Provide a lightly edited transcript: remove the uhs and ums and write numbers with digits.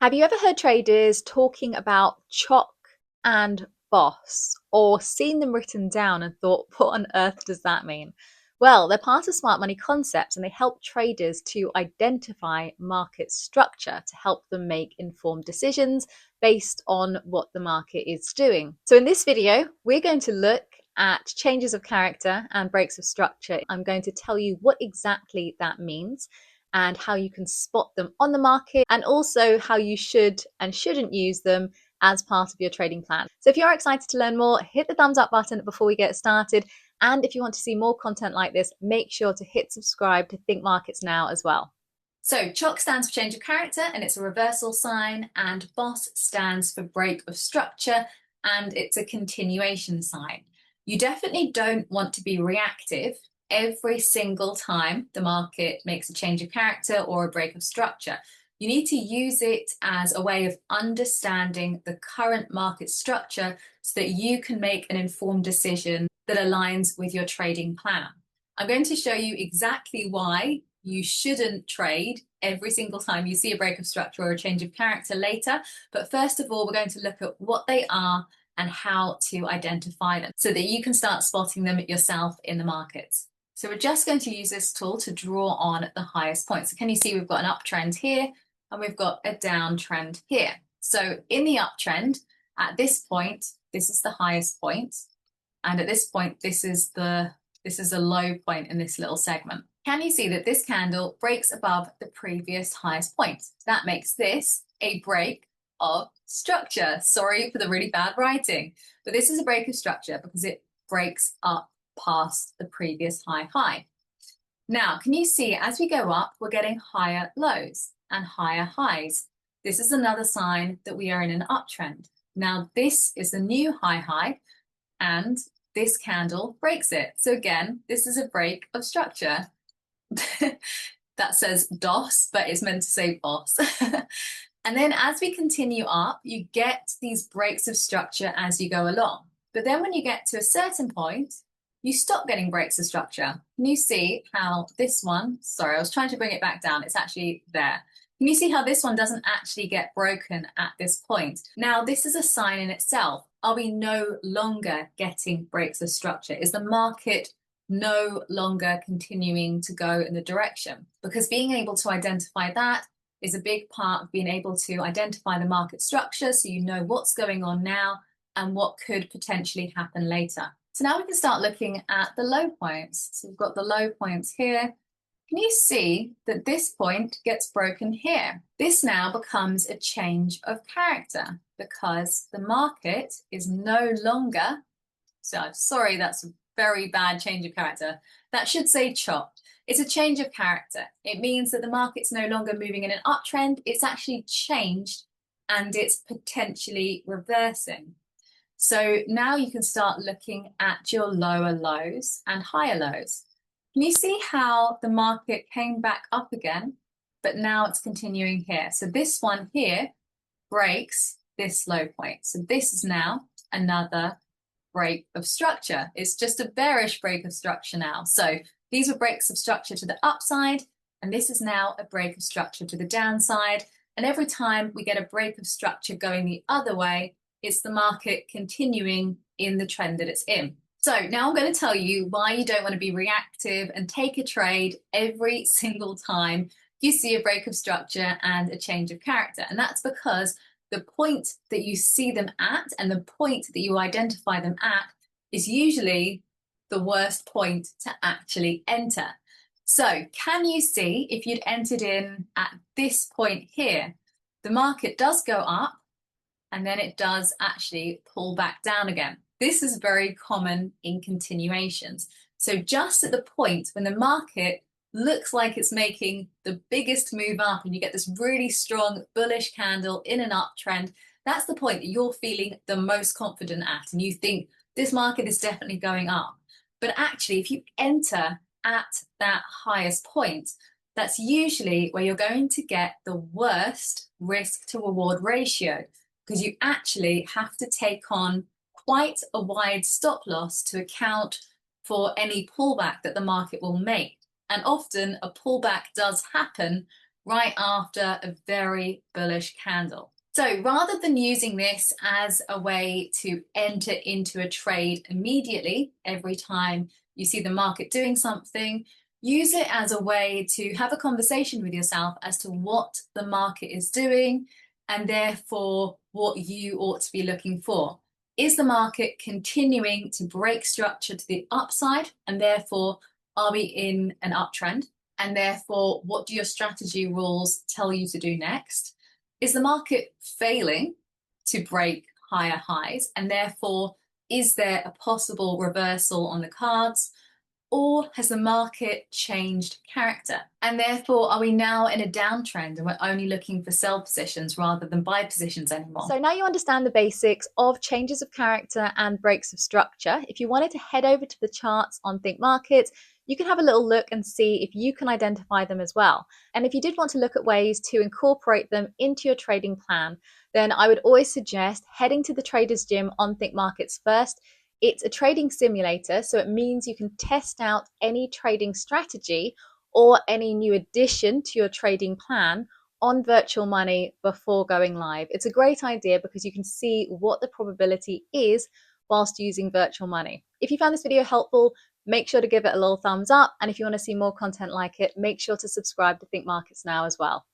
Have you ever heard traders talking about CHoCH and BoS or seen them written down and thought, what on earth does that mean? Well, they're part of smart money concepts and they help traders to identify market structure to help them make informed decisions based on what the market is doing. So in this video, we're going to look at changes of character and breaks of structure. I'm going to tell you what exactly that means and how you can spot them on the market, and also how you should and shouldn't use them as part of your trading plan. So if you're excited to learn more, hit the thumbs up button before we get started. And if you want to see more content like this, make sure to hit subscribe to Thinkmarkets now as well. So CHoCH stands for change of character and it's a reversal sign, and BoS stands for break of structure and it's a continuation sign. You definitely don't want to be reactive every single time the market makes a change of character or a break of structure. You need to use it as a way of understanding the current market structure so that you can make an informed decision that aligns with your trading plan. I'm going to show you exactly why you shouldn't trade every single time you see a break of structure or a change of character later. But first of all, we're going to look at what they are and how to identify them so that you can start spotting them yourself in the markets. So we're just going to use this tool to draw on the highest point. So can you see we've got an uptrend here and we've got a downtrend here. So in the uptrend, at this point, this is the highest point. And at this point, this is a low point in this little segment. Can you see that this candle breaks above the previous highest point? That makes this a break of structure. Sorry for the really bad writing, but this is a break of structure because it breaks up past the previous high. Now, can you see as we go up, we're getting higher lows and higher highs. This is another sign that we are in an uptrend. Now, this is the new high and this candle breaks it. So again, this is a break of structure. That says DOS, but it's meant to say BoS. And then as we continue up, you get these breaks of structure as you go along. But then when you get to a certain point, you stop getting breaks of structure. Can you see how this one, sorry, I was trying to bring it back down. It's actually there. Can you see how this one doesn't actually get broken at this point? Now, this is a sign in itself. Are we no longer getting breaks of structure? Is the market no longer continuing to go in the direction? Because being able to identify that is a big part of being able to identify the market structure so you know what's going on now and what could potentially happen later. So now we can start looking at the low points. So we've got the low points here. Can you see that this point gets broken here? This now becomes a change of character because the market is no longer, so sorry, that's a very bad change of character. That should say CHoCH. It's a change of character. It means that the market's no longer moving in an uptrend. It's actually changed and it's potentially reversing. So now you can start looking at your lower lows and higher lows. Can you see how the market came back up again, but now it's continuing here? So this one here breaks this low point. So this is now another break of structure. It's just a bearish break of structure now. So these were breaks of structure to the upside, and this is now a break of structure to the downside. And every time we get a break of structure going the other way, it's the market continuing in the trend that it's in. So now I'm going to tell you why you don't want to be reactive and take a trade every single time you see a break of structure and a change of character. And that's because the point that you see them at and the point that you identify them at is usually the worst point to actually enter. So can you see if you'd entered in at this point here, the market does go up and then it does actually pull back down again. This is very common in continuations. So just at the point when the market looks like it's making the biggest move up and you get this really strong bullish candle in an uptrend, that's the point that you're feeling the most confident at and you think this market is definitely going up. But actually, if you enter at that highest point, that's usually where you're going to get the worst risk to reward ratio, because you actually have to take on quite a wide stop loss to account for any pullback that the market will make. And often a pullback does happen right after a very bullish candle. So rather than using this as a way to enter into a trade immediately every time you see the market doing something, use it as a way to have a conversation with yourself as to what the market is doing and therefore what you ought to be looking for. Is the market continuing to break structure to the upside, and therefore are we in an uptrend? And therefore, what do your strategy rules tell you to do next? Is the market failing to break higher highs? And therefore, is there a possible reversal on the cards? Or has the market changed character? And therefore, are we now in a downtrend and we're only looking for sell positions rather than buy positions anymore? So now you understand the basics of changes of character and breaks of structure. If you wanted to head over to the charts on Thinkmarkets, you can have a little look and see if you can identify them as well. And if you did want to look at ways to incorporate them into your trading plan, then I would always suggest heading to the Traders Gym on Thinkmarkets first. It's a trading simulator, so it means you can test out any trading strategy or any new addition to your trading plan on virtual money before going live. It's a great idea because you can see what the probability is whilst using virtual money. If you found this video helpful, make sure to give it a little thumbs up. And if you want to see more content like it, make sure to subscribe to Think Markets now as well.